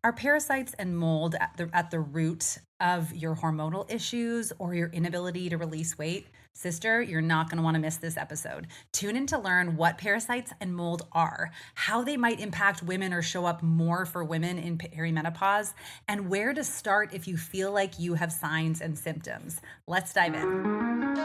Are parasites and mold at the root of your hormonal issues or your inability to release weight? Sister, you're not going to want to miss this episode. Tune in to learn what parasites and mold are, how they might impact women or show up more for women in perimenopause, and where to start if you feel like you have signs and symptoms. Let's dive in.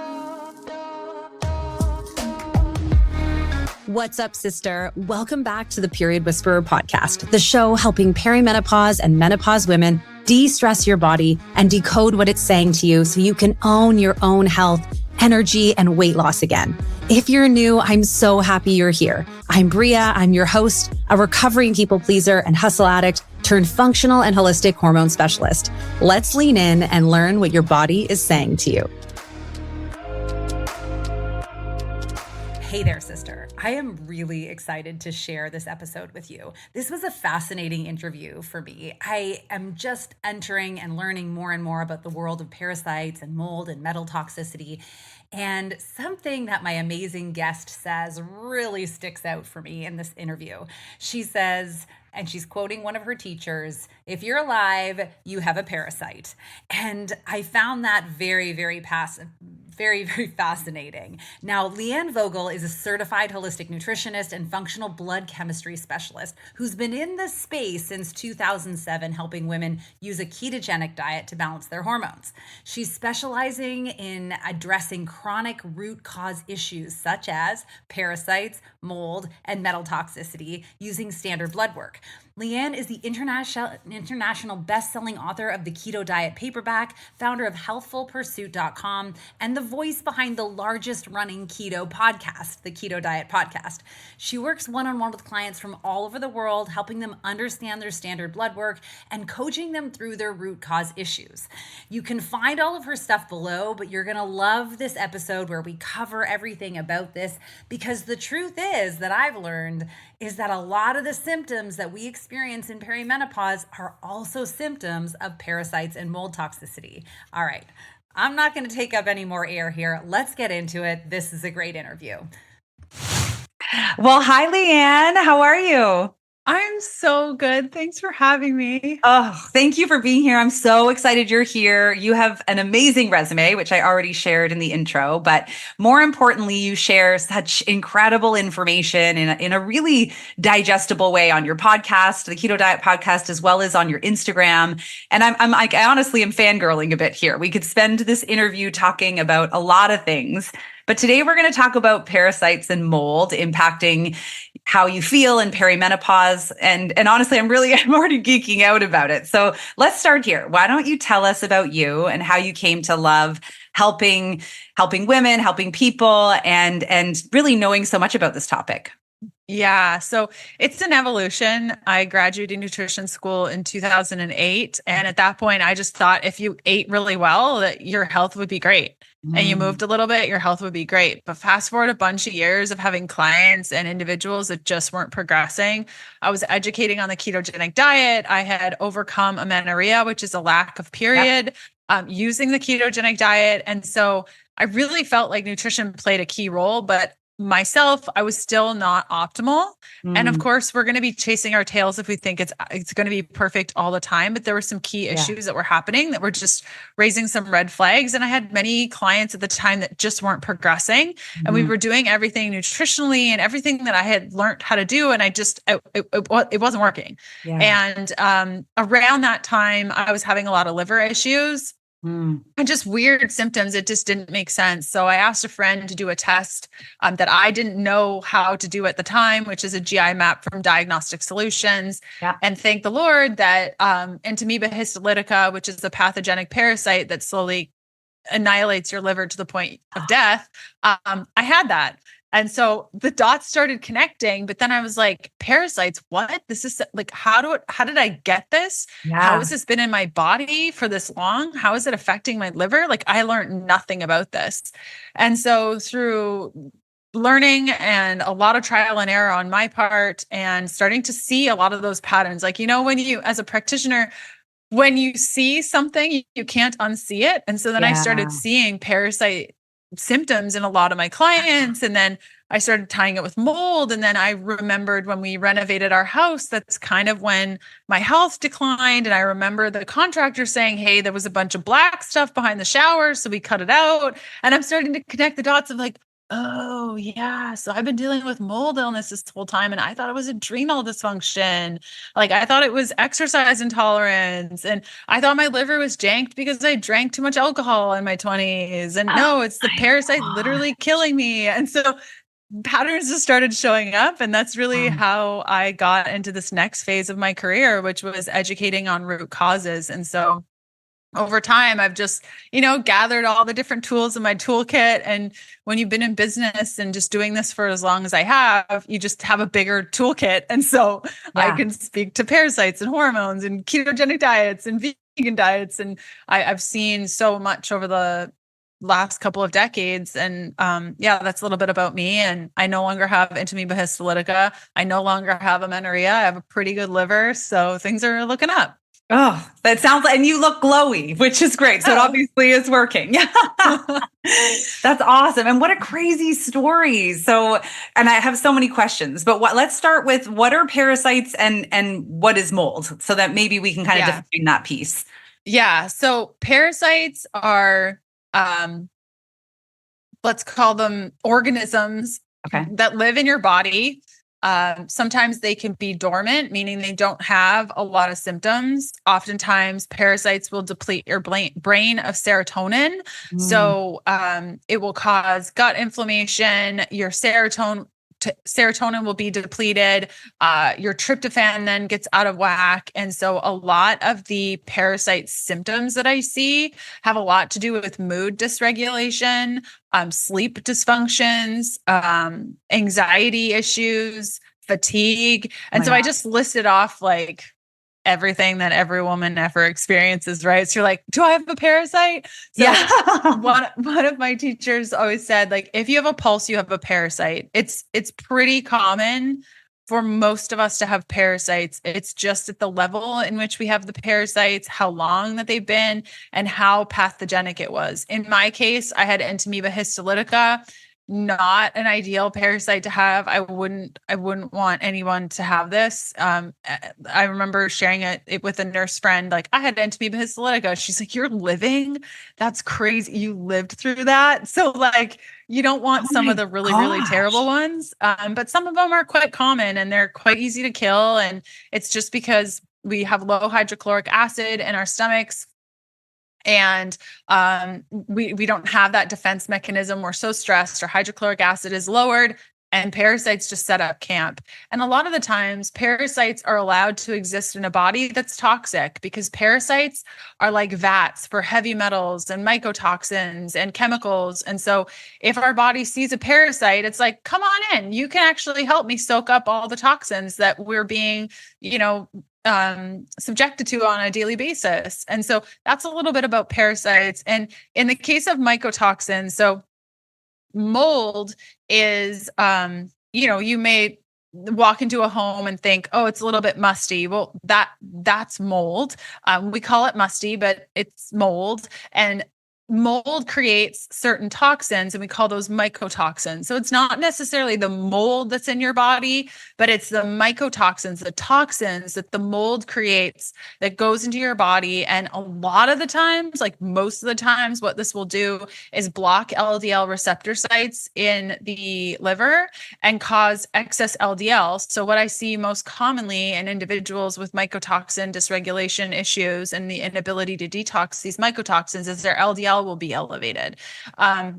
What's up, sister? Welcome back to the Period Whisperer podcast, the show helping perimenopause and menopause women de-stress your body and decode what it's saying to you so you can own your own health, energy, and weight loss again. If you're new, I'm so happy you're here. I'm Bria. I'm your host, a recovering people pleaser and hustle addict turned functional and holistic hormone specialist. Let's lean in and learn what your body is saying to you. Hey there, sister. I am really excited to share this episode with you. This was a fascinating interview for me. I am just entering and learning more and more about the world of parasites and mold and metal toxicity. And something that my amazing guest says really sticks out for me in this interview. She says, and she's quoting one of her teachers, "If you're alive, you have a parasite." And I found that very, very fascinating. Now, Leanne Vogel is a certified holistic nutritionist and functional blood chemistry specialist who's been in this space since 2007, helping women use a ketogenic diet to balance their hormones. She's specializing in addressing chronic root cause issues such as parasites, mold, and metal toxicity using standard blood work. Leanne is the international best-selling author of the Keto Diet paperback, founder of healthfulpursuit.com, and the voice behind the largest running keto podcast, the Keto Diet podcast. She works one-on-one with clients from all over the world, helping them understand their standard blood work and coaching them through their root cause issues. You can find all of her stuff below, but you're going to love this episode where we cover everything about this, because the truth is that I've learned is that a lot of the symptoms that we experience in perimenopause are also symptoms of parasites and mold toxicity. All right, I'm not going to take up any more air here. Let's get into it. This is a great interview. Well, hi, Leanne. How are you? I'm so good. Thanks for having me. Oh, thank you for being here. I'm so excited you're here. You have an amazing resume, which I already shared in the intro, but more importantly, you share such incredible information in a really digestible way on your podcast, the Keto Diet podcast, as well as on your Instagram. And I'm like, I honestly am fangirling a bit here. We could spend this interview talking about a lot of things, but today we're going to talk about parasites and mold impacting how you feel in perimenopause. And honestly, I'm already geeking out about it. So let's start here. Why don't you tell us about you and how you came to love helping women, helping people, and really knowing so much about this topic? Yeah, so it's an evolution. I graduated nutrition school in 2008. And at that point, I just thought if you ate really well, that your health would be great. And you moved a little bit, your health would be great. But fast forward a bunch of years of having clients and individuals that just weren't progressing. I was educating on the ketogenic diet. I had overcome amenorrhea, which is a lack of period, using the ketogenic diet. And so I really felt like nutrition played a key role, but myself, I was still not optimal. And of course, we're going to be chasing our tails if we think it's going to be perfect all the time. But there were some key issues that were happening that were just raising some red flags. And I had many clients at the time that just weren't progressing. And we were doing everything nutritionally and everything that I had learned how to do. And it wasn't working. And around that time, I was having a lot of liver issues. And just weird symptoms. It just didn't make sense. So I asked a friend to do a test that I didn't know how to do at the time, which is a GI map from Diagnostic Solutions. And thank the Lord that Entamoeba histolytica, which is a pathogenic parasite that slowly annihilates your liver to the point of death, I had that. And so the dots started connecting, but then I was like, parasites, what? This is like, how did I get this? How has this been in my body for this long? How is it affecting my liver? Like, I learned nothing about this. And so through learning and a lot of trial and error on my part and starting to see a lot of those patterns, like, when you, as a practitioner, when you see something, you can't unsee it. And so then I started seeing parasite symptoms in a lot of my clients. And then I started tying it with mold. And then I remembered when we renovated our house, that's kind of when my health declined. And I remember the contractor saying, hey, there was a bunch of black stuff behind the shower, so we cut it out. And I'm starting to connect the dots of like, oh yeah, so I've been dealing with mold illness this whole time, and I thought it was adrenal dysfunction. Like I thought it was exercise intolerance, and I thought my liver was janked because I drank too much alcohol in my 20s. And no, it's the parasite literally killing me. And so patterns just started showing up, and that's really how I got into this next phase of my career, which was educating on root causes. And so over time, I've just, gathered all the different tools in my toolkit. And when you've been in business and just doing this for as long as I have, you just have a bigger toolkit. And so I can speak to parasites and hormones and ketogenic diets and vegan diets. And I've seen so much over the last couple of decades. And that's a little bit about me. And I no longer have Entamoeba histolytica. I no longer have amenorrhea. I have a pretty good liver. So things are looking up. Oh, that sounds like, and you look glowy, which is great. So it obviously is working. That's awesome. And what a crazy story. So, and I have so many questions, but let's start with what are parasites and what is mold, so that maybe we can kind of define that piece. Yeah. So parasites are, let's call them organisms that live in your body. Sometimes they can be dormant, meaning they don't have a lot of symptoms. Oftentimes parasites will deplete your brain of serotonin. So it will cause gut inflammation. Your serotonin will be depleted. Your tryptophan then gets out of whack. And so a lot of the parasite symptoms that I see have a lot to do with mood dysregulation, sleep dysfunctions, anxiety issues, fatigue. And I just listed off like everything that every woman ever experiences, right? So you're like, do I have a parasite? So one of my teachers always said, like, if you have a pulse, you have a parasite. It's pretty common for most of us to have parasites. It's just at the level in which we have the parasites, how long that they've been, and how pathogenic it was. In my case, I had Entamoeba histolytica. Not an ideal parasite to have. I wouldn't want anyone to have this. I remember sharing it with a nurse friend. Like, I had Entamoeba histolytica. She's like, "You're living? That's crazy. You lived through that." So like, you don't want some of the really terrible ones. But some of them are quite common and they're quite easy to kill. And it's just because we have low hydrochloric acid in our stomachs. And we don't have that defense mechanism. We're so stressed, our hydrochloric acid is lowered, and parasites just set up camp. And a lot of the times parasites are allowed to exist in a body that's toxic, because parasites are like vats for heavy metals and mycotoxins and chemicals. And so if our body sees a parasite, it's like, come on in, you can actually help me soak up all the toxins that we're being, subjected to on a daily basis. And so that's a little bit about parasites. And in the case of mycotoxins, so mold is, you may walk into a home and think, oh, it's a little bit musty. Well, that's mold. We call it musty, but it's mold. And mold creates certain toxins, and we call those mycotoxins. So it's not necessarily the mold that's in your body, but it's the mycotoxins, the toxins that the mold creates that goes into your body. And a lot of the times, like most of the times, what this will do is block LDL receptor sites in the liver and cause excess LDL. So what I see most commonly in individuals with mycotoxin dysregulation issues and the inability to detox these mycotoxins is their LDL will be elevated.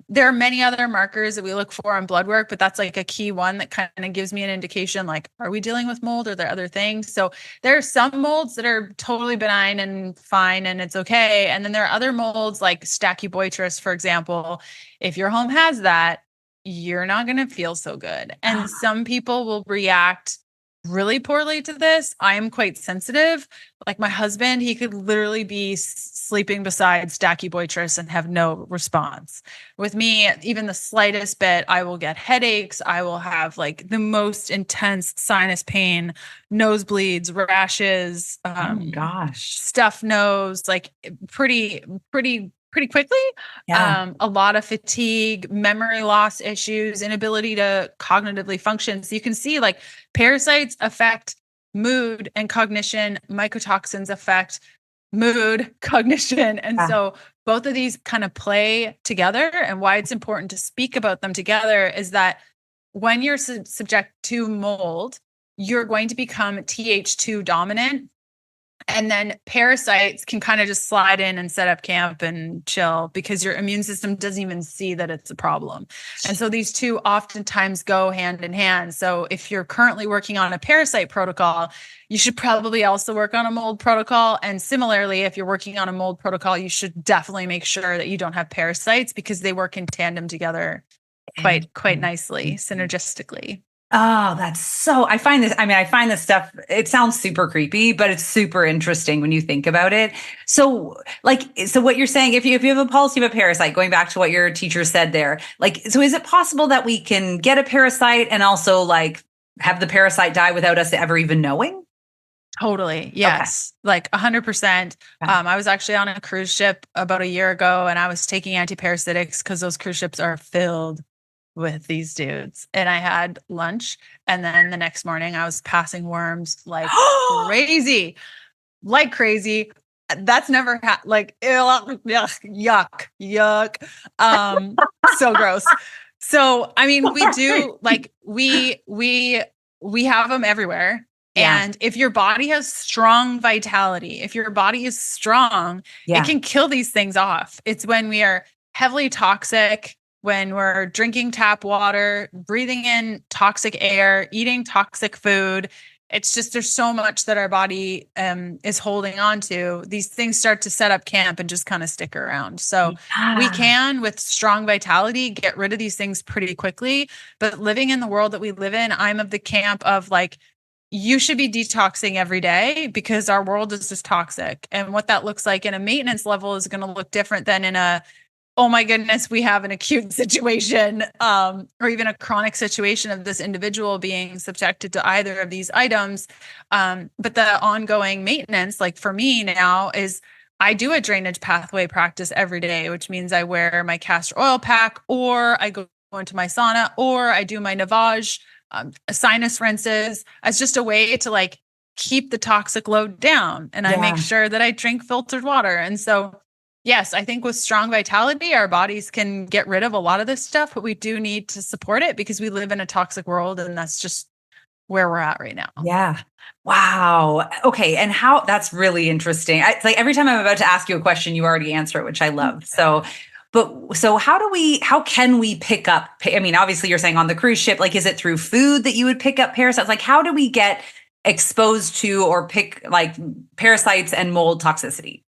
There are many other markers that we look for on blood work, but that's like a key one that kind of gives me an indication, like, are we dealing with mold, or are there other things? So there are some molds that are totally benign and fine and it's okay. And then there are other molds like Stachybotrys, for example. If your home has that, you're not going to feel so good. And some people will react really poorly to this. I am quite sensitive. Like my husband, he could literally be sleeping beside Stachybotrys and have no response. With me, even the slightest bit, I will get headaches. I will have like the most intense sinus pain, nosebleeds, rashes, oh my gosh, stuffed nose, like pretty pretty quickly. Yeah. A lot of fatigue, memory loss issues, inability to cognitively function. So you can see like parasites affect mood and cognition, mycotoxins affect mood, cognition. And Yeah. so both of these kind of play together. And why it's important to speak about them together is that when you're subject to mold, you're going to become Th2 dominant. And then parasites can kind of just slide in and set up camp and chill because your immune system doesn't even see that it's a problem. And so these two oftentimes go hand in hand. So if you're currently working on a parasite protocol, you should probably also work on a mold protocol. And similarly, if you're working on a mold protocol, you should definitely make sure that you don't have parasites because they work in tandem together quite nicely, synergistically. Oh, I find this stuff, it sounds super creepy, but it's super interesting when you think about it. So what you're saying, if you have a policy of a parasite, going back to what your teacher said there, so is it possible that we can get a parasite and also like have the parasite die without us ever even knowing? Totally. Yes. Okay. Like 100%. I was actually on a cruise ship about a year ago and I was taking antiparasitics because those cruise ships are filled with these dudes. And I had lunch. And then the next morning I was passing worms like crazy, like crazy. That's never like, yuck. So gross. So, I mean, we do like, we have them everywhere. Yeah. And if your body has strong vitality, if your body is strong, it can kill these things off. It's when we are heavily toxic, when we're drinking tap water, breathing in toxic air, eating toxic food. It's just, there's so much that our body is holding on to. These things start to set up camp and just kind of stick around. So we can, with strong vitality, get rid of these things pretty quickly. But living in the world that we live in, I'm of the camp of like, you should be detoxing every day because our world is just toxic. And what that looks like in a maintenance level is going to look different than in a, oh my goodness, we have an acute situation, or even a chronic situation of this individual being subjected to either of these items. But the ongoing maintenance, like for me now, is I do a drainage pathway practice every day, which means I wear my castor oil pack, or I go into my sauna, or I do my navage, sinus rinses as just a way to like keep the toxic load down. And I make sure that I drink filtered water. And so yes, I think with strong vitality, our bodies can get rid of a lot of this stuff, but we do need to support it because we live in a toxic world and that's just where we're at right now. Yeah. Wow. Okay. And that's really interesting. It's like every time I'm about to ask you a question, you already answer it, which I love. So how can we pick up, I mean, obviously you're saying on the cruise ship, like, is it through food that you would pick up parasites? Like, how do we get exposed to or pick like parasites and mold toxicity?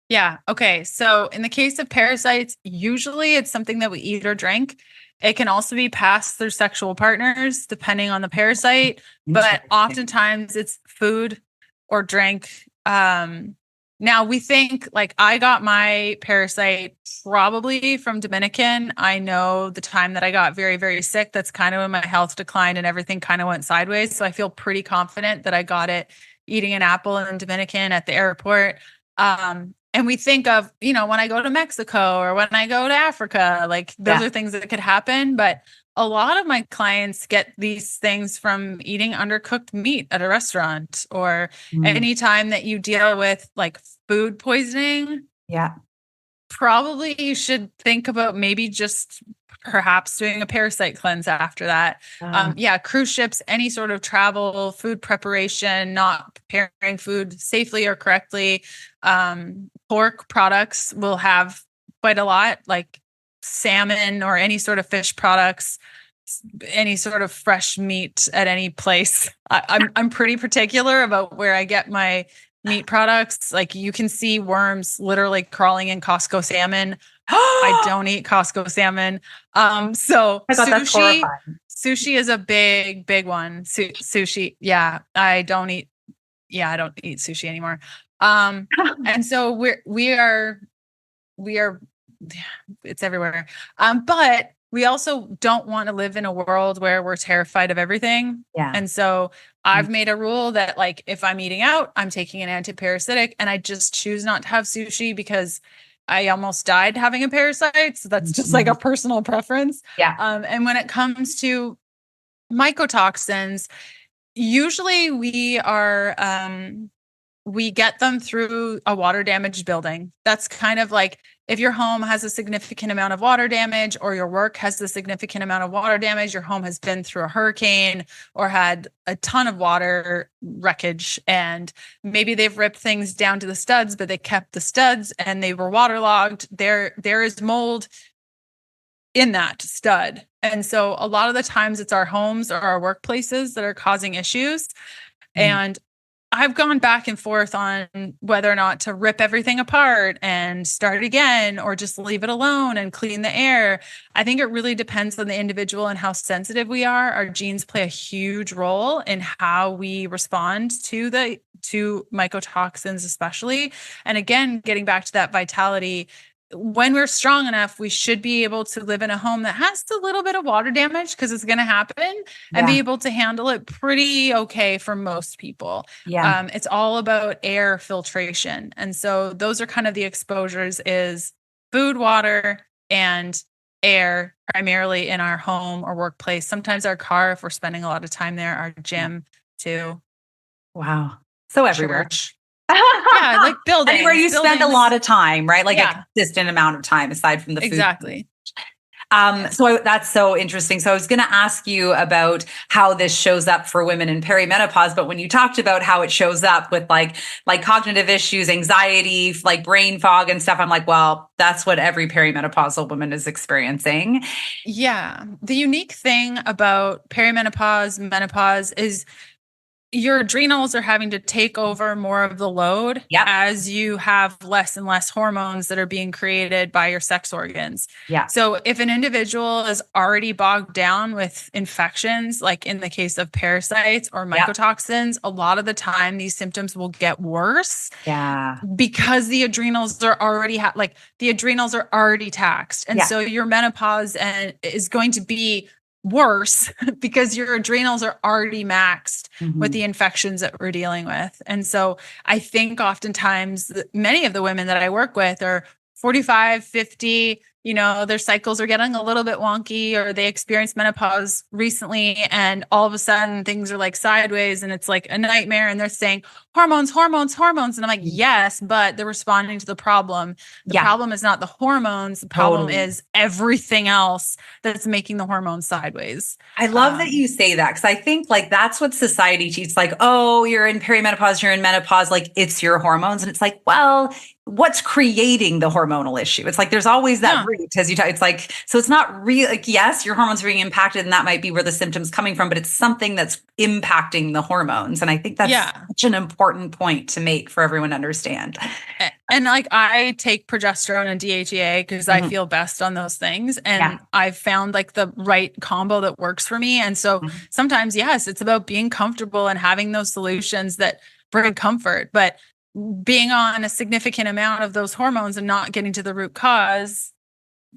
Yeah. Okay. So in the case of parasites, usually it's something that we eat or drink. It can also be passed through sexual partners, depending on the parasite, but oftentimes it's food or drink. Now we think like I got my parasite probably from Dominican. I know the time that I got very, very sick, that's kind of when my health declined and everything kind of went sideways. So I feel pretty confident that I got it eating an apple in Dominican at the airport. And we think of, when I go to Mexico or when I go to Africa, like those are things that could happen. But a lot of my clients get these things from eating undercooked meat at a restaurant or anytime that you deal with like food poisoning. Yeah. Probably you should think about maybe just perhaps doing a parasite cleanse after that. Cruise ships, any sort of travel, food preparation, not preparing food safely or correctly. Pork products will have quite a lot, like salmon or any sort of fish products, any sort of fresh meat at any place. I'm pretty particular about where I get my meat products. Like you can see worms literally crawling in Costco salmon. I don't eat Costco salmon. So sushi is a big one. Sushi. Yeah. I don't eat sushi anymore. And so we are, it's everywhere. But we also don't want to live in a world where we're terrified of everything. Yeah. And so I've made a rule that like, if I'm eating out, I'm taking an antiparasitic and I just choose not to have sushi because I almost died having a parasite. So that's just like a personal preference. Yeah. And when it comes to mycotoxins, usually we get them through a water damaged building. That's kind of like if your home has a significant amount of water damage, or your work has a significant amount of water damage, your home has been through a hurricane or had a ton of water wreckage, and maybe they've ripped things down to the studs, but they kept the studs and they were waterlogged. There is mold in that stud. And so a lot of the times it's our homes or our workplaces that are causing issues. And I've gone back and forth on whether or not to rip everything apart and start again, or just leave it alone and clean the air. I think it really depends on the individual and how sensitive we are. Our genes play a huge role in how we respond to mycotoxins, especially. And again, getting back to that vitality, when we're strong enough, we should be able to live in a home that has a little bit of water damage, because it's going to happen, and be able to handle it pretty okay for most people. Yeah. It's all about air filtration. And so those are kind of the exposures: is food, water, and air, primarily in our home or workplace. Sometimes our car, if we're spending a lot of time there, our gym too. Wow. So everywhere. Church. Yeah, like buildings. Anywhere you spend a lot of time, right? Like Yeah. a consistent amount of time aside from the food. Exactly. So that's so interesting. So I was going to ask you about how this shows up for women in perimenopause, but when you talked about how it shows up with like cognitive issues, anxiety, like brain fog and stuff, I'm like, well, that's what every perimenopausal woman is experiencing. Yeah. The unique thing about perimenopause, menopause is your adrenals are having to take over more of the load as you have less and less hormones that are being created by your sex organs. Yeah. So if an individual is already bogged down with infections, like in the case of parasites or mycotoxins, a lot of the time these symptoms will get worse. Yeah. Because the adrenals are already taxed. And so your menopause is going to be worse because your adrenals are already maxed with the infections that we're dealing with. And so I think oftentimes many of the women that I work with are 45, 50, their cycles are getting a little bit wonky, or they experienced menopause recently and all of a sudden things are like sideways and it's like a nightmare, and they're saying hormones. And I'm like, yes, but they're responding to the problem. The problem is not the hormones. The problem is everything else that's making the hormones sideways. I love that you say that, because I think like that's what society teaches. Like, oh, you're in perimenopause, you're in menopause, like it's your hormones. And it's like, well, what's creating the hormonal issue? It's like there's always that root, as you talk. It's like, so it's not real. Like, yes, your hormones are being impacted, and that might be where the symptoms coming from, but it's something that's impacting the hormones. And I think that's such an important point to make for everyone to understand. And like I take progesterone and DHEA because I feel best on those things, and I've found like the right combo that works for me. And so sometimes, yes, it's about being comfortable and having those solutions that bring comfort, but being on a significant amount of those hormones and not getting to the root cause,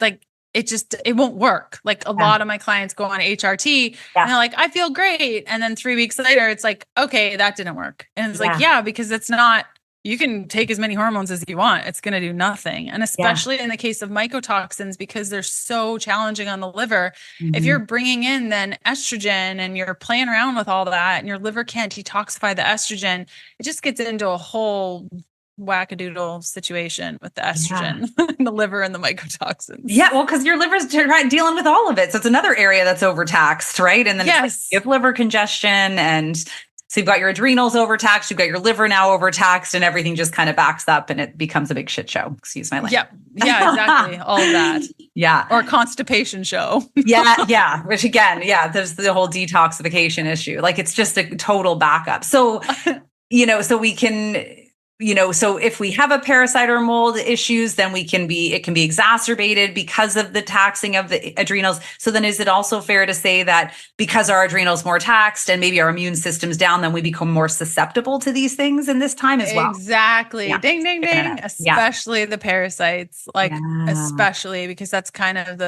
like it won't work. Like a lot of my clients go on HRT and they're like, I feel great. And then 3 weeks later, it's like, okay, that didn't work. And it's like, because it's not, you can take as many hormones as you want. It's going to do nothing. And especially in the case of mycotoxins, because they're so challenging on the liver, if you're bringing in then estrogen and you're playing around with all that and your liver can't detoxify the estrogen, it just gets into a whole wackadoodle situation with the estrogen and the liver and the mycotoxins. Yeah, well, because your liver's dealing with all of it. So it's another area that's overtaxed, right? And then it's like you have liver congestion, and so you've got your adrenals overtaxed, you've got your liver now overtaxed, and everything just kind of backs up and it becomes a big shit show. Excuse my language. Yeah, exactly. All of that. Yeah. Or constipation show. Yeah. Which again, there's the whole detoxification issue. Like it's just a total backup. So, so we can, so if we have a parasite or mold issues, then it can be exacerbated because of the taxing of the adrenals. So then is it also fair to say that because our adrenals more taxed and maybe our immune system's down, then we become more susceptible to these things in this time as well? Exactly. Yeah. Ding, ding, ding. Especially the parasites, especially because that's kind of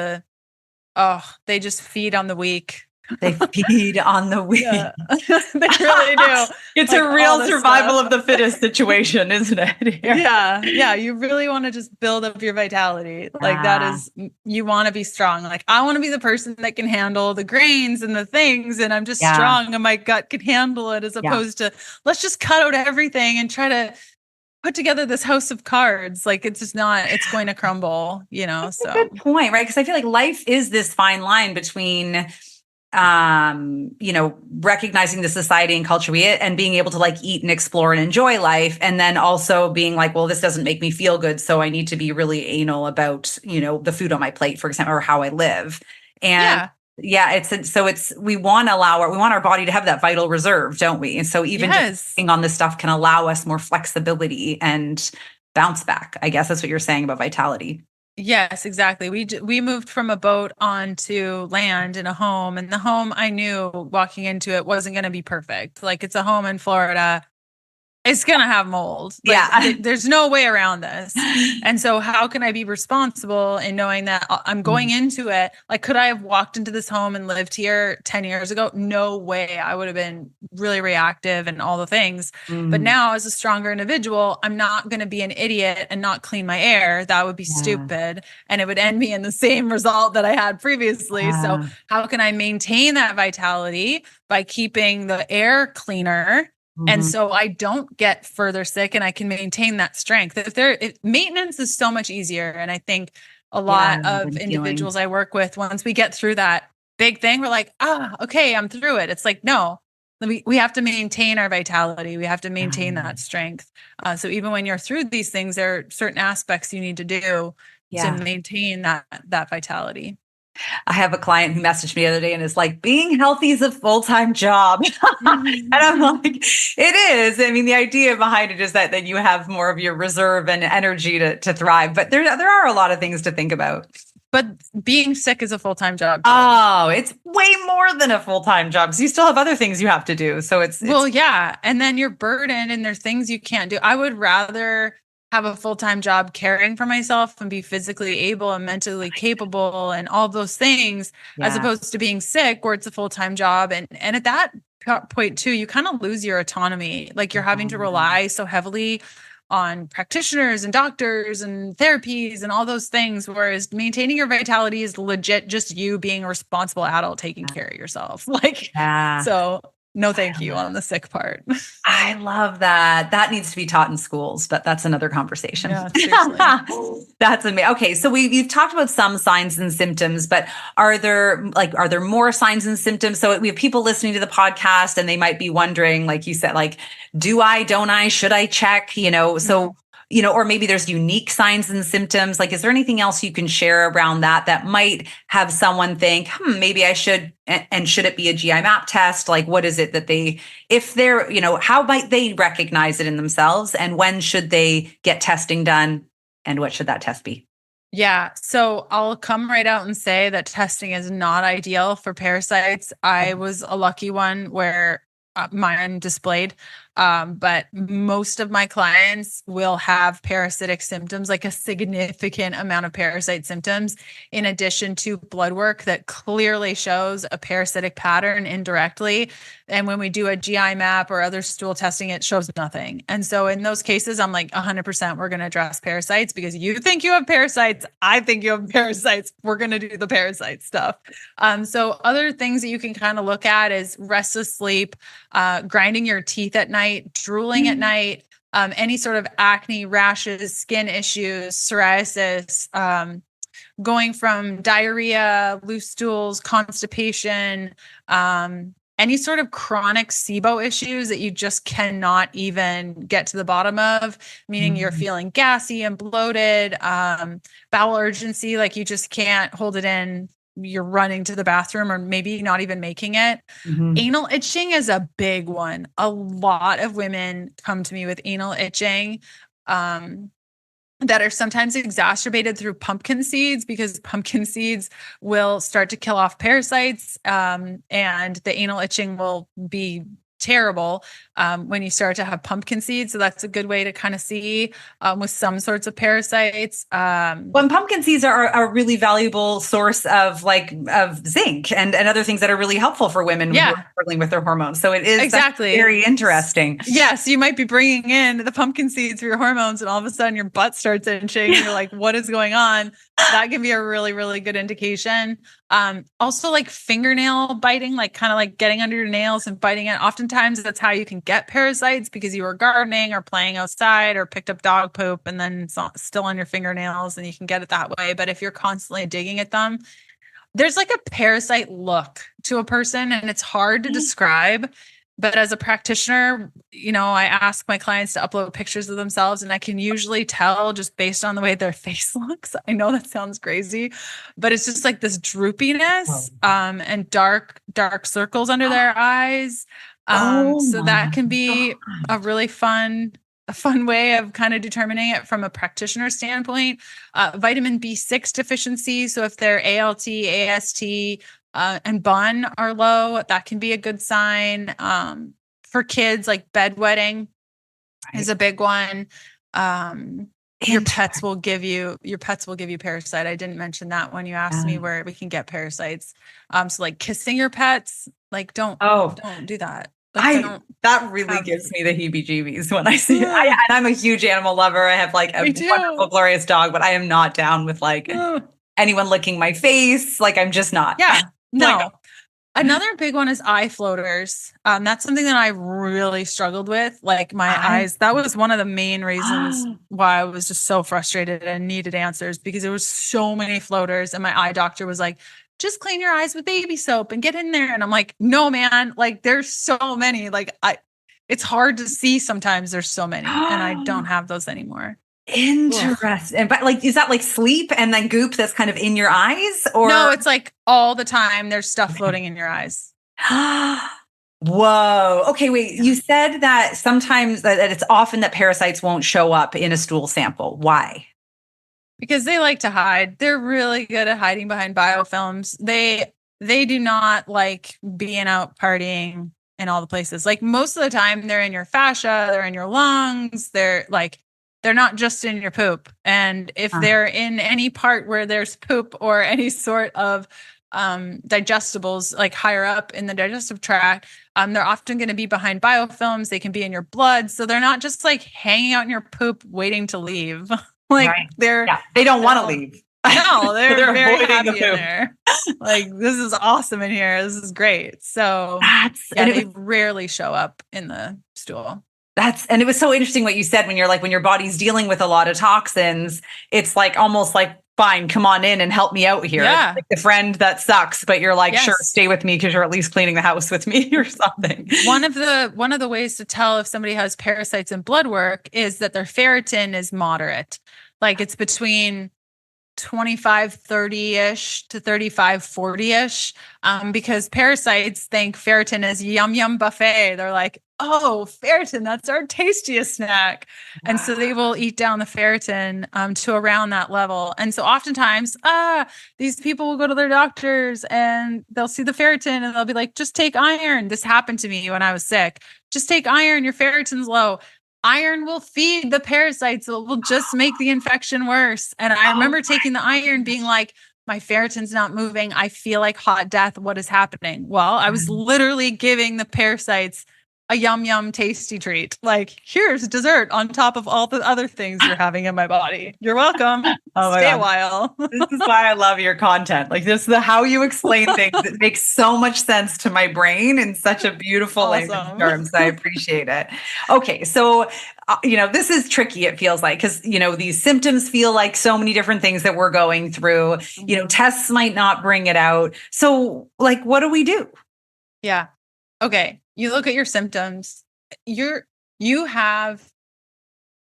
they just feed on the weak. They feed on the weak. Yeah, they really do. It's Like a all real this survival stuff. of the fittest situation, isn't it? Here? Yeah. You really want to just build up your vitality. Like that is, you want to be strong. Like I want to be the person that can handle the grains and the things, and I'm just strong and my gut can handle it, as opposed to let's just cut out everything and try to put together this house of cards. Like it's just not, it's going to crumble, you know? That's a good point, right? Because I feel like life is this fine line between recognizing the society and culture we and being able to like eat and explore and enjoy life, and then also being like, well, this doesn't make me feel good, so I need to be really anal about the food on my plate, for example, or how I live. And we want our body to have that vital reserve, don't we? And so even just being on this stuff can allow us more flexibility and bounce back. I guess that's what you're saying about vitality. Yes, exactly. We moved from a boat onto land in a home, and the home, I knew walking into it wasn't going to be perfect. Like it's a home in Florida. It's going to have mold. Like, there's no way around this. And so how can I be responsible in knowing that I'm going into it? Like, could I have walked into this home and lived here 10 years ago? No way. I would have been really reactive and all the things. But now as a stronger individual, I'm not going to be an idiot and not clean my air. That would be stupid. And it would end me in the same result that I had previously. So how can I maintain that vitality by keeping the air cleaner? And so I don't get further sick and I can maintain that strength. Maintenance is so much easier. And I think a lot of individuals I work with, once we get through that big thing, we're like, okay, I'm through it. It's like, no, we have to maintain our vitality. We have to maintain that strength. So even when you're through these things, there are certain askects you need to do to maintain that vitality. I have a client who messaged me the other day and is like, being healthy is a full-time job. And I'm like, it is. I mean, the idea behind it is that you have more of your reserve and energy to thrive. But there are a lot of things to think about. But being sick is a full-time job. Oh, it's way more than a full-time job. So you still have other things you have to do. So it's and then you're burdened and there's things you can't do. I would rather have a full-time job caring for myself and be physically able and mentally capable and all those things, as opposed to being sick where it's a full-time job. And at that point too, you kind of lose your autonomy. Like you're having to rely so heavily on practitioners and doctors and therapies and all those things. Whereas maintaining your vitality is legit just you being a responsible adult, taking care of yourself. So no, thank you on the sick part. I love that. That needs to be taught in schools, but that's another conversation. Yeah, seriously. That's amazing. Okay. So you've talked about some signs and symptoms, but are there more signs and symptoms? So we have people listening to the podcast and they might be wondering, like you said, like, don't I, should I check, or maybe there's unique signs and symptoms. Like, is there anything else you can share around that might have someone think, maybe I should, and should it be a GI map test? Like, what is it that if they're, how might they recognize it in themselves, and when should they get testing done, and what should that test be? Yeah. So I'll come right out and say that testing is not ideal for parasites. I was a lucky one where mine displayed. But most of my clients will have parasitic symptoms, like a significant amount of parasite symptoms, in addition to blood work that clearly shows a parasitic pattern indirectly. And when we do a GI map or other stool testing, it shows nothing. And so in those cases, I'm like 100% we're going to address parasites, because you think you have parasites. I think you have parasites. We're going to do the parasite stuff. So other things that you can kind of look at is restless sleep, grinding your teeth at night, drooling at night, any sort of acne, rashes, skin issues, psoriasis, going from diarrhea, loose stools, constipation, any sort of chronic SIBO issues that you just cannot even get to the bottom of, meaning you're feeling gassy and bloated, bowel urgency, like you just can't hold it in. You're running to the bathroom or maybe not even making it. Anal itching is a big one. A lot of women come to me with anal itching that are sometimes exacerbated through pumpkin seeds, because pumpkin seeds will start to kill off parasites, and the anal itching will be terrible when you start to have pumpkin seeds. So that's a good way to kind of see with some sorts of parasites. Well, pumpkin seeds are a really valuable source of zinc and other things that are really helpful for women who are struggling with their hormones. So it is exactly very interesting. Yes, you might be bringing in the pumpkin seeds for your hormones, and all of a sudden your butt starts itching. And you're like, what is going on? That can be a really, really good indication. Also like fingernail biting, like kind of like getting under your nails and biting it. Oftentimes that's how you can get parasites, because you were gardening or playing outside or picked up dog poop and then it's still on your fingernails, and you can get it that way. But if you're constantly digging at them, there's like a parasite look to a person, and it's hard to describe. But as a practitioner, I ask my clients to upload pictures of themselves, and I can usually tell just based on the way their face looks. I know that sounds crazy, but it's just like this droopiness, and dark circles under their eyes. So that can be a really fun way of kind of determining it from a practitioner standpoint. Vitamin B6 deficiency. So if they're ALT, AST, and BUN are low, that can be a good sign. For kids, like bedwetting is a big one. Your pets will give you parasite. I didn't mention that when you asked me where we can get parasites. So like kissing your pets, like don't do that. That really gives me the heebie-jeebies when I see it. And I'm a huge animal lover. I have like a wonderful, glorious dog, but I am not down with like anyone licking my face. Like I'm just not. Yeah. No. Another big one is eye floaters. That's something that I really struggled with. Like my eyes, that was one of the main reasons why I was just so frustrated and needed answers, because there was so many floaters, and my eye doctor was like, just clean your eyes with baby soap and get in there. And I'm like, no, man, like there's so many, it's hard to see sometimes. There's so many, and I don't have those anymore. Interesting. But like, is that like sleep and then goop that's kind of in your eyes, or no, it's like all the time there's stuff floating in your eyes. Whoa. Okay. Wait, you said that sometimes that it's often that parasites won't show up in a stool sample. Why? Because they like to hide. They're really good at hiding behind biofilms. They do not like being out partying in all the places. Like most of the time they're in your fascia, they're in your lungs, they're not just in your poop. And if they're in any part where there's poop or any sort of digestibles, like higher up in the digestive tract, they're often going to be behind biofilms. They can be in your blood. So they're not just like hanging out in your poop waiting to leave. They don't want to leave. No, they're very happy in there. Like, this is awesome in here. This is great. So they rarely show up in the stool. And it was so interesting what you said when your body's dealing with a lot of toxins, it's like almost like, fine, come on in and help me out here. Yeah. It's like the friend that sucks, but you're like, sure, stay with me because you're at least cleaning the house with me or something. One of the ways to tell if somebody has parasites in blood work is that their ferritin is moderate. Like it's between 25-30-ish to 35-40-ish, because parasites think ferritin is yum yum buffet. They're like, oh, ferritin, that's our tastiest snack. And so they will eat down the ferritin to around that level. And so oftentimes, these people will go to their doctors and they'll see the ferritin and they'll be like, just take iron. This happened to me when I was sick. Just take iron. Your ferritin's low. Iron will feed the parasites. It will just make the infection worse. And I remember taking the iron being like, my ferritin's not moving. I feel like hot death. What is happening? Well, I was literally giving the parasites a yum, yum, tasty treat. Like, here's dessert on top of all the other things you're having in my body. You're welcome. Stay a while. This is why I love your content. Like this, how you explain things, it makes so much sense to my brain in such a beautiful layman's terms. I appreciate it. Okay. So, this is tricky. It feels like, because, these symptoms feel like so many different things that we're going through, tests might not bring it out. So like, what do we do? Yeah. Okay. You look at your symptoms, you have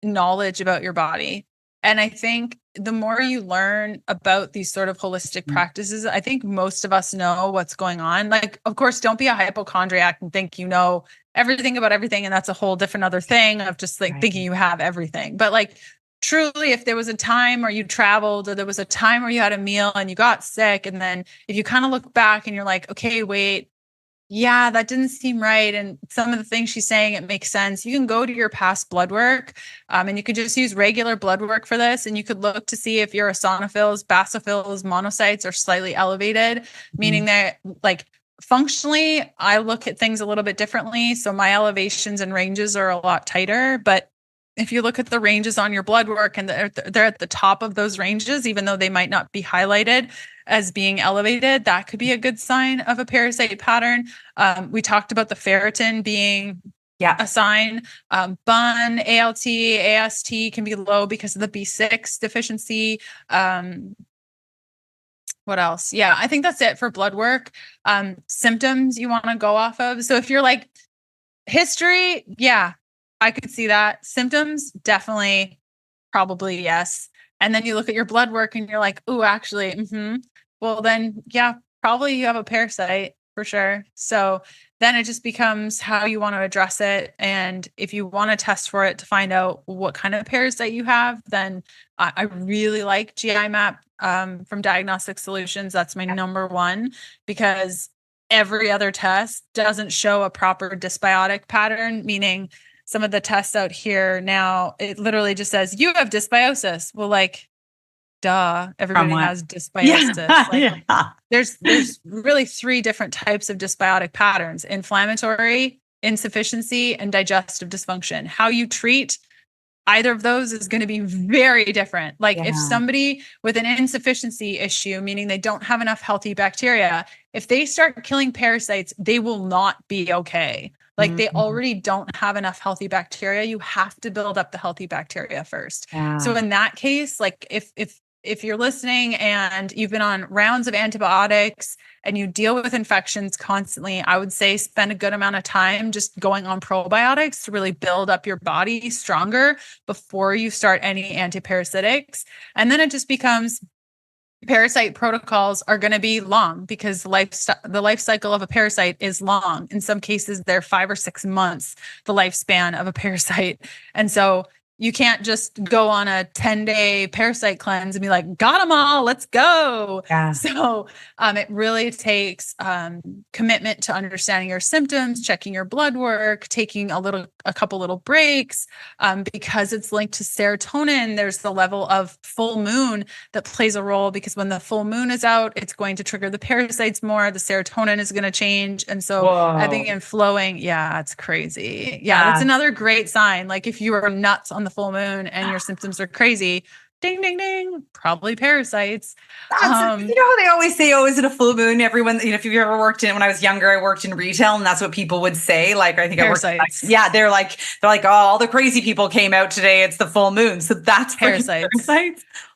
knowledge about your body. And I think the more you learn about these sort of holistic practices, I think most of us know what's going on. Like, of course, don't be a hypochondriac and think you know everything about everything. And that's a whole different other thing of just like thinking you have everything. But like, truly, if there was a time where you traveled or there was a time where you had a meal and you got sick, and then if you kind of look back and you're like, okay, wait, yeah, that didn't seem right. And some of the things she's saying, it makes sense. You can go to your past blood work, and you could just use regular blood work for this. And you could look to see if your eosinophils, basophils, monocytes are slightly elevated, meaning that like functionally, I look at things a little bit differently. So my elevations and ranges are a lot tighter, but if you look at the ranges on your blood work and they're at the top of those ranges, even though they might not be highlighted as being elevated, that could be a good sign of a parasite pattern. We talked about the ferritin being a sign. BUN, ALT, AST can be low because of the B6 deficiency. What else? Yeah, I think that's it for blood work. Symptoms you want to go off of. So if you're like history, yeah, I could see that. Symptoms, definitely, probably yes. And then you look at your blood work and you're like, oh, actually, well, then, yeah, probably you have a parasite for sure. So then it just becomes how you want to address it. And if you want to test for it to find out what kind of parasite you have, then I really like GI Map from Diagnostic Solutions. That's my number one, because every other test doesn't show a proper dysbiotic pattern, meaning some of the tests out here now, it literally just says you have dysbiosis. Well, like, duh, everybody has dysbiosis. There's really 3 different types of dysbiotic patterns: inflammatory, insufficiency, and digestive dysfunction. How you treat either of those is going to be very different. Like if somebody with an insufficiency issue, meaning they don't have enough healthy bacteria, if they start killing parasites, they will not be okay. Like they already don't have enough healthy bacteria. You have to build up the healthy bacteria first. So in that case, like if you're listening and you've been on rounds of antibiotics and you deal with infections constantly, I would say spend a good amount of time just going on probiotics to really build up your body stronger before you start any antiparasitics. And then it just becomes parasite protocols are going to be long because the life cycle of a parasite is long. In some cases, they're 5 or 6 months, the lifespan of a parasite. And so you can't just go on a 10-day parasite cleanse and be like, got them all, let's go. So it really takes commitment to understanding your symptoms, checking your blood work, taking a couple little breaks, because it's linked to serotonin. There's the level of full moon that plays a role, because when the full moon is out, it's going to trigger the parasites more. The serotonin is going to change. And so ebbing and flowing, it's crazy. That's another great sign. Like if you are nuts on the full moon and your symptoms are crazy, ding, ding, ding, probably parasites. You know how they always say, oh, is it a full moon? Everyone, if you've ever worked when I was younger, I worked in retail, and that's what people would say. Like, I think parasites. They're like, oh, all the crazy people came out today. It's the full moon. So that's parasites.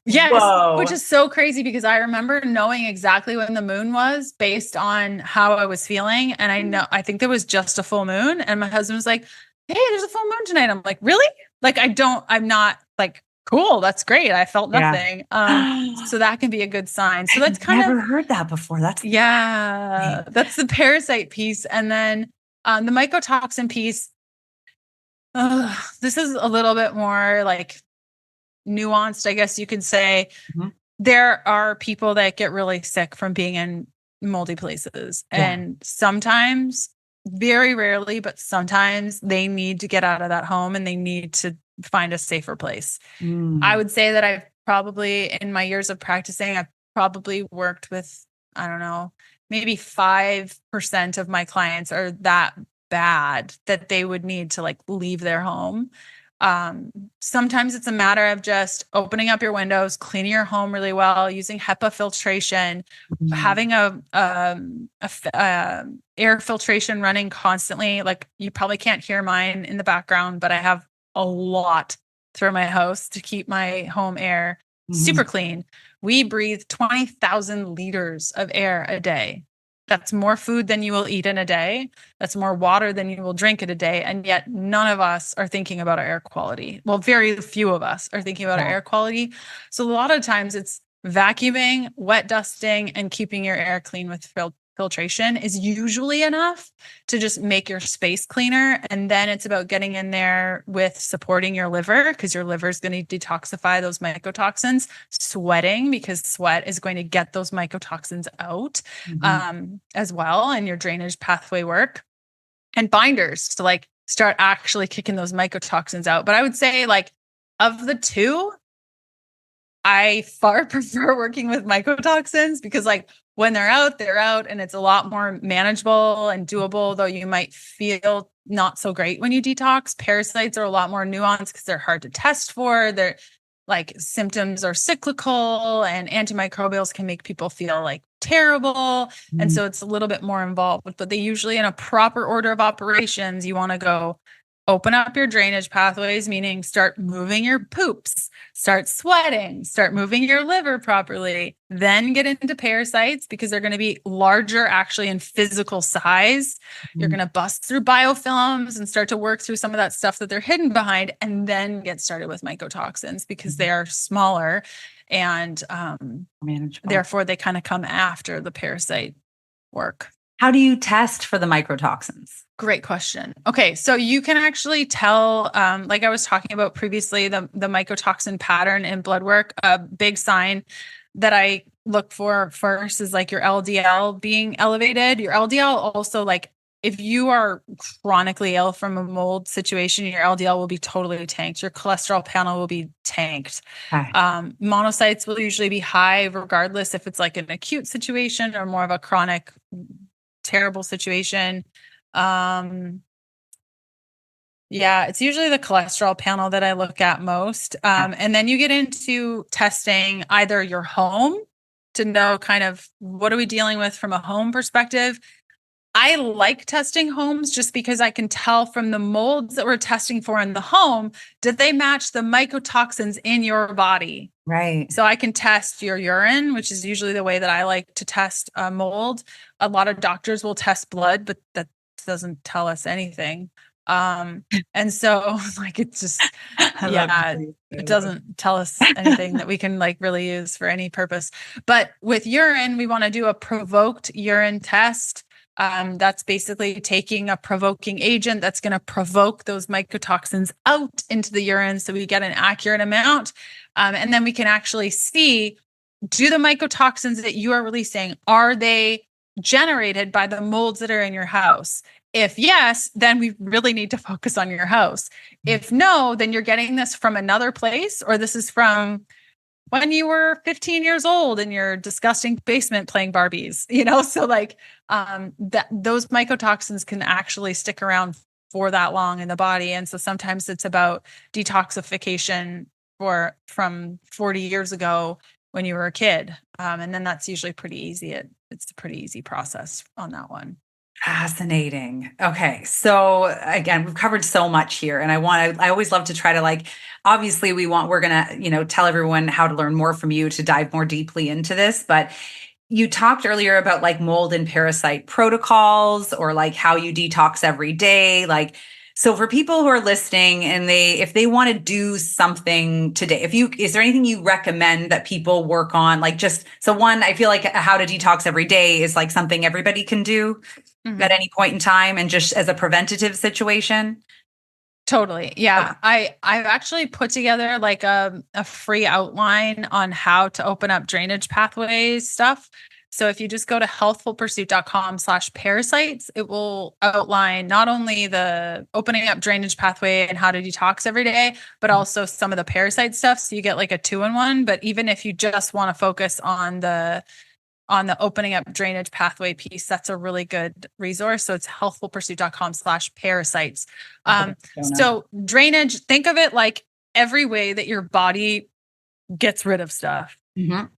Yes, which is so crazy because I remember knowing exactly when the moon was based on how I was feeling. And I think there was just a full moon, and my husband was like, hey, there's a full moon tonight. I'm like, really? Like, I'm not like, cool, that's great. I felt nothing. So that can be a good sign. So that's kind of never heard that before. That's the parasite piece. And then the mycotoxin piece. This is a little bit more like nuanced, I guess you could say. There are people that get really sick from being in moldy places. And sometimes, very rarely, but sometimes they need to get out of that home and they need to find a safer place. I would say that I've probably, in my years of practicing, I've probably worked with, I don't know, maybe 5% of my clients are that bad that they would need to like leave their home. Sometimes it's a matter of just opening up your windows, cleaning your home really well, using HEPA filtration, having a air filtration running constantly. Like you probably can't hear mine in the background, but I have a lot through my house to keep my home air super clean. We breathe 20,000 liters of air a day. That's more food than you will eat in a day. That's more water than you will drink in a day. And yet none of us are thinking about our air quality. Well, very few of us are thinking about our air quality. So a lot of times it's vacuuming, wet dusting, and keeping your air clean with filtration is usually enough to just make your space cleaner. And then it's about getting in there with supporting your liver, because your liver is going to detoxify those mycotoxins, sweating, because sweat is going to get those mycotoxins out as well, and your drainage pathway work, and binders to like start actually kicking those mycotoxins out. But I would say, like, of the two, I far prefer working with mycotoxins, because like when they're out and it's a lot more manageable and doable, though you might feel not so great when you detox. Parasites are a lot more nuanced because they're hard to test for. They're like, symptoms are cyclical, and antimicrobials can make people feel like terrible. And so it's a little bit more involved, but they usually, in a proper order of operations, you want to go open up your drainage pathways, meaning start moving your poops, start sweating, start moving your liver properly, then get into parasites, because they're going to be larger actually in physical size. You're going to bust through biofilms and start to work through some of that stuff that they're hidden behind, and then get started with mycotoxins, because they are smaller and therefore they kind of come after the parasite work. How do you test for the mycotoxins? Great question. Okay, so you can actually tell, like I was talking about previously, the mycotoxin pattern in blood work. A big sign that I look for first is like your LDL being elevated. Your LDL also, like, if you are chronically ill from a mold situation, your LDL will be totally tanked. Your cholesterol panel will be tanked. Okay. Monocytes will usually be high, regardless if it's like an acute situation or more of a chronic, terrible situation. Yeah, it's usually the cholesterol panel that I look at most. And then you get into testing either your home to know kind of what are we dealing with from a home perspective. I like testing homes just because I can tell from the molds that we're testing for in the home, did they match the mycotoxins in your body? Right. So I can test your urine, which is usually the way that I like to test a mold. A lot of doctors will test blood, but that doesn't tell us anything. And so like, it's just, it doesn't tell us anything that we can like really use for any purpose. But with urine, we want to do a provoked urine test. That's basically taking a provoking agent that's going to provoke those mycotoxins out into the urine, so we get an accurate amount. And then we can actually see, do the mycotoxins that you are releasing, are they generated by the molds that are in your house? If yes, then we really need to focus on your house. If no, then you're getting this from another place, or this is from when you were 15 years old in your disgusting basement playing Barbies, so like, that those mycotoxins can actually stick around for that long in the body. And so sometimes it's about detoxification from 40 years ago when you were a kid. And then that's usually pretty easy. It's a pretty easy process on that one. Fascinating. Okay. So again, we've covered so much here, and I always love to try to, like, obviously we're going to, tell everyone how to learn more from you to dive more deeply into this. But you talked earlier about like mold and parasite protocols, or like how you detox every day. Like, so for people who are listening and if they want to do something today, is there anything you recommend that people work on? Like, one, I feel like how to detox every day is like something everybody can do at any point in time, and just as a preventative situation. Totally. Yeah. Okay. I've actually put together like a free outline on how to open up drainage pathways stuff. So if you just go to healthfulpursuit.com/parasites, it will outline not only the opening up drainage pathway and how to detox every day, but also some of the parasite stuff. So you get like a 2-in-1. But even if you just want to focus on the opening up drainage pathway piece, that's a really good resource. So it's healthfulpursuit.com/parasites. So drainage, think of it like every way that your body gets rid of stuff.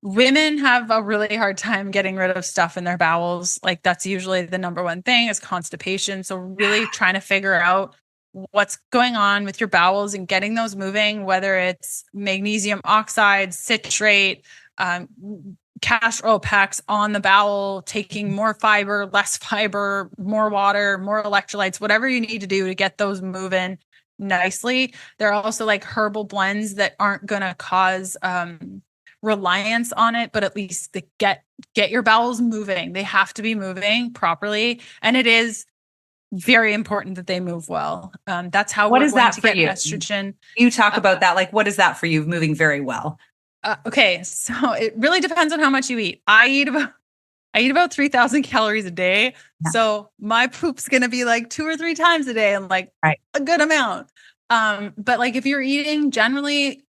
Women have a really hard time getting rid of stuff in their bowels. Like, that's usually the number one thing is constipation. So really trying to figure out what's going on with your bowels and getting those moving, whether it's magnesium oxide, citrate, castor oil packs on the bowel, taking more fiber, less fiber, more water, more electrolytes, whatever you need to do to get those moving nicely. There are also like herbal blends that aren't going to cause reliance on it, but at least get your bowels moving. They have to be moving properly. And it is very important that they move well. That's how What we're is going that to for get you? estrogen. You talk about that. Like, what is that for you, moving very well? Okay. So it really depends on how much you eat. I eat about 3,000 calories a day. Yeah. So my poop's going to be like 2 or 3 times a day and like Right. a good amount. But like if you're eating generally,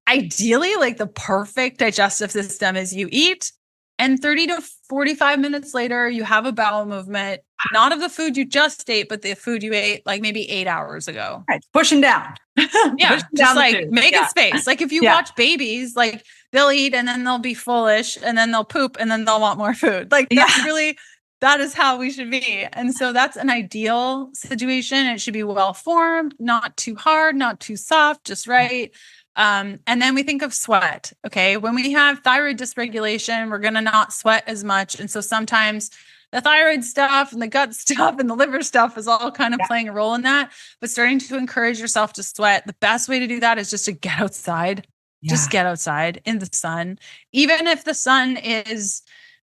ideally, like the perfect digestive system is you eat and 30 to 45 minutes later, you have a bowel movement, not of the food you just ate, but the food you ate like maybe 8 hours ago. Right. Pushing down. Yeah. Pushing Just down the like food. make Yeah. it space. Like if you Yeah. watch babies, like they'll eat and then they'll be foolish and then they'll poop and then they'll want more food. Like that's really, that is how we should be. And so that's an ideal situation. It should be well formed, not too hard, not too soft, just right. And then we think of sweat. Okay. When we have thyroid dysregulation, we're going to not sweat as much. And so sometimes the thyroid stuff and the gut stuff and the liver stuff is all kind of playing a role in that. But starting to encourage yourself to sweat, the best way to do that is just to get outside. Yeah. Just get outside in the sun. Even if the sun is,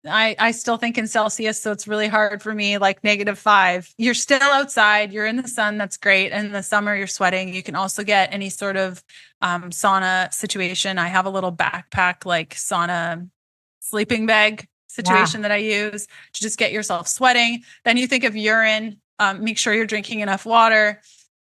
I still think in Celsius, so it's really hard for me, like -5. You're still outside, you're in the sun, that's great. And in the summer, you're sweating. You can also get any sort of sauna situation. I have a little backpack, like sauna sleeping bag situation that I use to just get yourself sweating. Then you think of urine, make sure you're drinking enough water.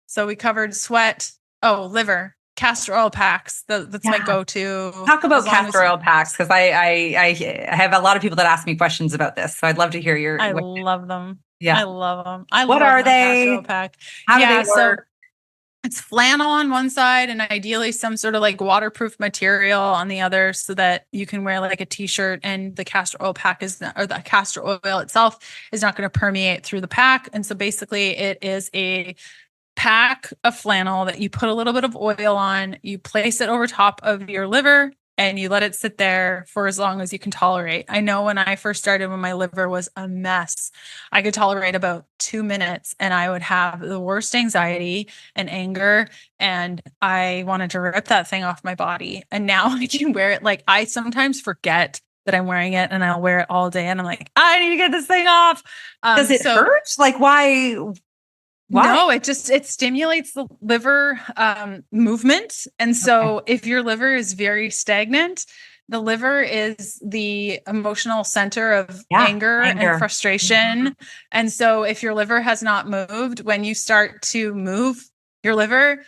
So we covered sweat. Oh, liver. Castor oil packs. That's my go-to. Talk about castor oil packs, because I have a lot of people that ask me questions about this. So I'd love to hear your. I love them. Yeah, I love them. What are they? Castor oil pack. How do they work? So it's flannel on one side and ideally some sort of like waterproof material on the other, so that you can wear like a t-shirt and the castor oil pack or the castor oil itself is not going to permeate through the pack. And so basically it is a pack of flannel that you put a little bit of oil on, you place it over top of your liver and you let it sit there for as long as you can tolerate. I know when I first started, when my liver was a mess, I could tolerate about 2 minutes and I would have the worst anxiety and anger. And I wanted to rip that thing off my body. And now I can wear it. Like I sometimes forget that I'm wearing it and I'll wear it all day. And I'm like, I need to get this thing off. Does it hurt? Like why? No, it stimulates the liver movement. And so if your liver is very stagnant, the liver is the emotional center of anger and frustration. Mm-hmm. And so if your liver has not moved, when you start to move your liver,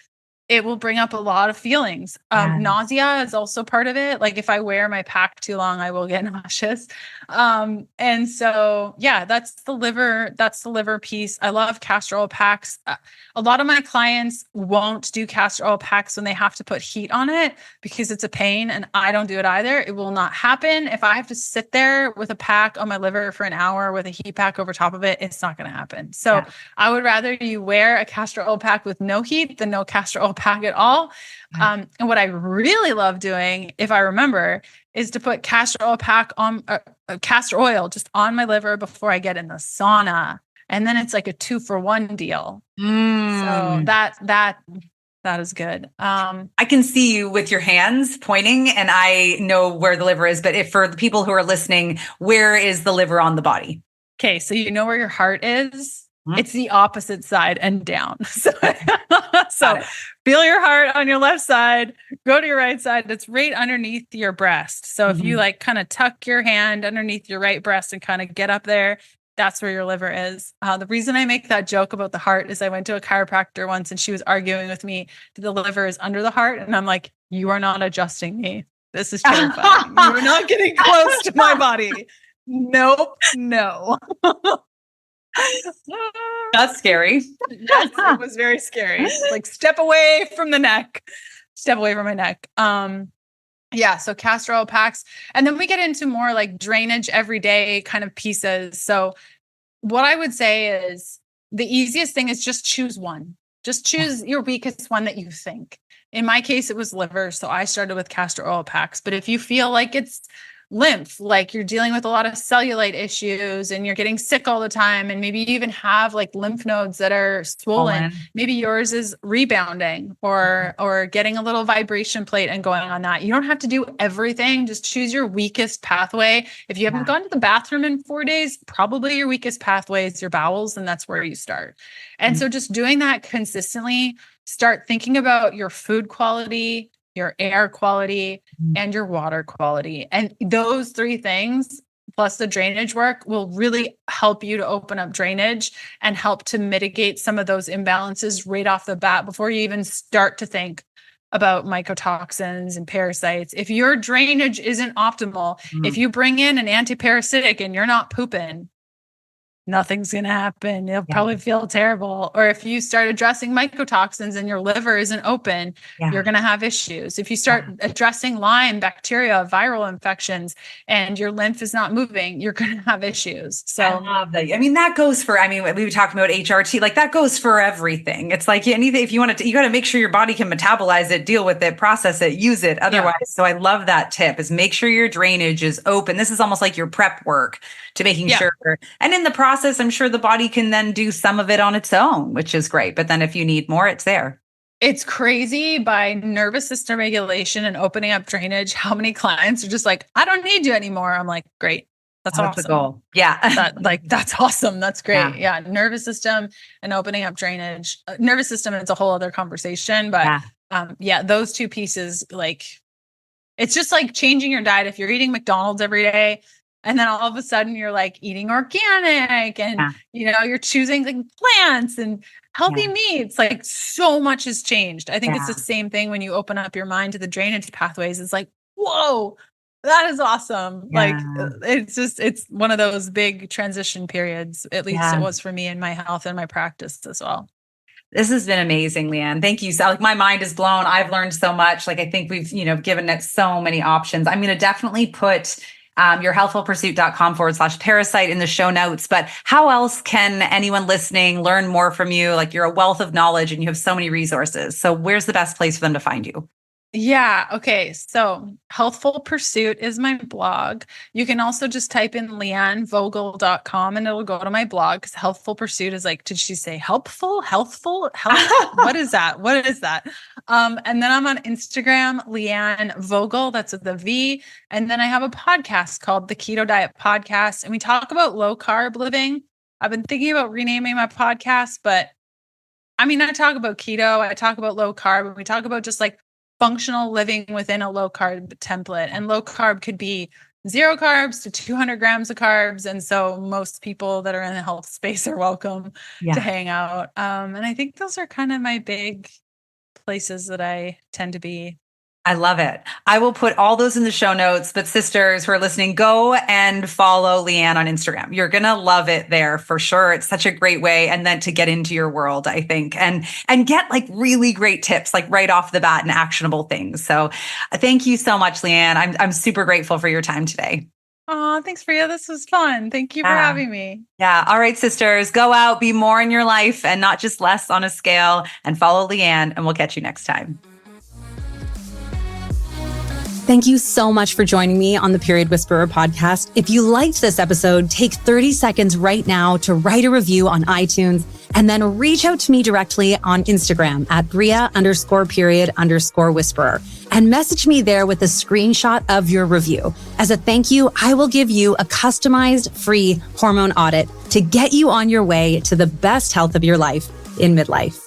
it will bring up a lot of feelings. Nausea is also part of it. Like if I wear my pack too long, I will get nauseous. And so, that's the liver piece. I love castor oil packs. A lot of my clients won't do castor oil packs when they have to put heat on it because it's a pain, and I don't do it either. It will not happen. If I have to sit there with a pack on my liver for an hour with a heat pack over top of it, it's not going to happen. So I would rather you wear a castor oil pack with no heat than no castor oil pack at all. And what I really love doing, if I remember, is to put castor oil pack on castor oil just on my liver before I get in the sauna. And then it's like a 2-for-1 deal. So that is good. I can see you with your hands pointing and I know where the liver is, but if for the people who are listening, where is the liver on the body? Okay. So you know where your heart is? It's the opposite side and down. So feel your heart on your left side, go to your right side. It's right underneath your breast. So if you like kind of tuck your hand underneath your right breast and kind of get up there, that's where your liver is. The reason I make that joke about the heart is I went to a chiropractor once and she was arguing with me that the liver is under the heart. And I'm like, you are not adjusting me. This is terrifying. You are not getting close to my body. Nope. No. That's scary. Yes, it was very scary. Like step away from the neck. Step away from my neck. So castor oil packs. And then we get into more like drainage everyday kind of pieces. So what I would say is the easiest thing is just choose one. Just choose your weakest one that you think. In my case, it was liver. So I started with castor oil packs. But if you feel like it's lymph, like you're dealing with a lot of cellulite issues and you're getting sick all the time. And maybe you even have like lymph nodes that are swollen. Maybe yours is rebounding or getting a little vibration plate and going on that. You don't have to do everything. Just choose your weakest pathway. If you haven't gone to the bathroom in 4 days, probably your weakest pathway is your bowels, and that's where you start. And so just doing that consistently, start thinking about your food quality, your air quality, and your water quality. And those 3 things, plus the drainage work, will really help you to open up drainage and help to mitigate some of those imbalances right off the bat before you even start to think about mycotoxins and parasites. If your drainage isn't optimal, if you bring in an antiparasitic and you're not pooping, nothing's going to happen. You'll probably feel terrible. Or if you start addressing mycotoxins and your liver isn't open, you're going to have issues. If you start addressing Lyme, bacteria, viral infections, and your lymph is not moving, you're going to have issues. So I love that. I mean, that goes for, we were talking about HRT, like that goes for everything. It's like anything, if you want to, you got to make sure your body can metabolize it, deal with it, process it, use it. Otherwise, so I love that tip, is make sure your drainage is open. This is almost like your prep work to making sure. And in the process, I'm sure the body can then do some of it on its own, which is great. But then if you need more, it's there. It's crazy by nervous system regulation and opening up drainage, how many clients are just like, I don't need you anymore. I'm like, great. That's awesome. The goal. Yeah. That's awesome. That's great. Yeah. Nervous system and opening up drainage. Nervous system, it's a whole other conversation, but those 2 pieces, like, it's just like changing your diet. If you're eating McDonald's every day, and then all of a sudden you're like eating organic and, you're choosing like plants and healthy meats, like so much has changed. I think it's the same thing when you open up your mind to the drainage pathways. It's like, whoa, that is awesome. Like it's one of those big transition periods. At least it was for me in my health and my practice as well. This has been amazing, Leanne. Thank you. So, like, my mind is blown. I've learned so much. Like, I think we've, given it so many options. I'm going to definitely put your healthfulpursuit.com/parasite in the show notes. But how else can anyone listening learn more from you? Like, you're a wealth of knowledge and you have so many resources. So where's the best place for them to find you? Yeah. Okay. So Healthful Pursuit is my blog. You can also just type in leannevogel.com and it'll go to my blog, because Healthful Pursuit is like, did she say helpful, healthful, health? What is that? What is that? And then I'm on Instagram, Leanne Vogel. That's with a V. And then I have a podcast called The Keto Diet Podcast. And we talk about low carb living. I've been thinking about renaming my podcast, but I talk about keto, I talk about low carb, and we talk about just like functional living within a low carb template. And low carb could be 0 carbs to 200 grams of carbs. And so most people that are in the health space are welcome to hang out. And I think those are kind of my big places that I tend to be. I love it. I will put all those in the show notes, but sisters who are listening, go and follow Leanne on Instagram. You're going to love it there for sure. It's such a great way. And then to get into your world, I think, and get like really great tips, like right off the bat, and actionable things. So thank you so much, Leanne. I'm super grateful for your time today. Oh, thanks, Priya. This was fun. Thank you for having me. Yeah. All right, sisters, go out, be more in your life and not just less on a scale, and follow Leanne, and we'll catch you next time. Thank you so much for joining me on the Period Whisperer podcast. If you liked this episode, take 30 seconds right now to write a review on iTunes, and then reach out to me directly on Instagram at Bria_period_whisperer, and message me there with a screenshot of your review. As a thank you, I will give you a customized free hormone audit to get you on your way to the best health of your life in midlife.